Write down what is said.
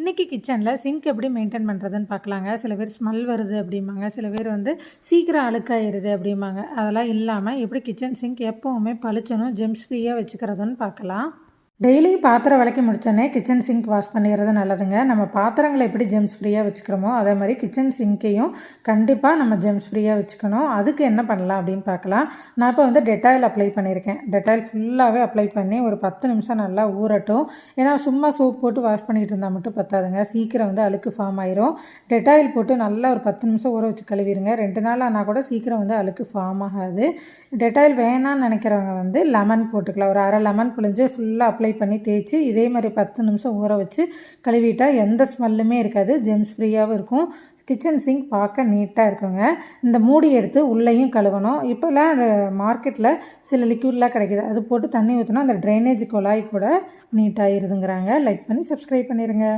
இன்றைக்கி கிச்சனில் சிங்க் எப்படி மெயின்டைன் பண்ணுறதுன்னு பார்க்கலாங்க. சில பேர் ஸ்மெல் வருது அப்படிம்பாங்க, சில பேர் சீக்கிரம் அழுக்காயிருது அப்படிம்பாங்க. அதெல்லாம் இல்லாமல் எப்படி கிச்சன் சிங்க் எப்போவுமே பளிச்சணும் ஜெம்ஸ் ஃப்ரீயாக வச்சுக்கிறதுன்னு பார்க்கலாம். டெய்லி பாத்திரம் விளக்கி முடிச்சோடனே கிச்சன் சிங்க் வாஷ் பண்ணிடுறது நல்லதுங்க. நம்ம பாத்திரங்களை எப்படி ஜெம்ஸ் ஃப்ரீயாக வச்சுக்கிறோமோ அதே மாதிரி கிச்சன் சிங்க்கையும் கண்டிப்பாக நம்ம ஜெம்ஸ் ஃப்ரீயாக வச்சுக்கணும். அதுக்கு என்ன பண்ணலாம் அப்படின்னு பார்க்கலாம். நான் இப்போ டெட்டாயில் அப்ளை பண்ணியிருக்கேன். டெட்டாயில் ஃபுல்லாகவே அப்ளை பண்ணி ஒரு 10 நிமிஷம் நல்லா ஊறட்டும். ஏன்னா சும்மா சோப் போட்டு வாஷ் பண்ணிகிட்டு இருந்தால் மட்டும் பத்தாதுங்க, சீக்கிரம் அழுக்கு ஃபார்ம் ஆயிரும். டெட்டாயில் போட்டு நல்லா ஒரு 10 நிமிஷம் ஊற வச்சு கழுவிடுங்க. 2 நாள் ஆனால் கூட சீக்கிரம் அழுக்கு ஃபார்ம் ஆகாது. டெட்டாயில் வேணான்னு நினைக்கிறவங்க லெமன் போட்டுக்கலாம். ஒரு அரை லெமன் புழிஞ்சு ஃபுல்லாக அப்ளை பண்ணி தேய்ச்சி இதே மாதிரி 10 நிமிஷம் ஊற வச்சு கழுவிட்டால் எந்த ஸ்மெல்லுமே இருக்காது, ஜெம்ஸ் ஃப்ரீயாகவும் இருக்கும். கிச்சன் சிங்க் பார்க்க நீட்டாக இருக்குங்க. இந்த மூடி எடுத்து உள்ளேயும் கழுவணும். இப்போல்லாம் மார்க்கெட்டில் சில லிக்விட்லாம் கிடைக்கிது, அது போட்டு தண்ணி ஊற்றினா அந்த ட்ரைனேஜ் குழாய் கூட நீட்டாகிருதுங்கிறாங்க. லைக் பண்ணி சப்ஸ்கிரைப் பண்ணிடுங்க.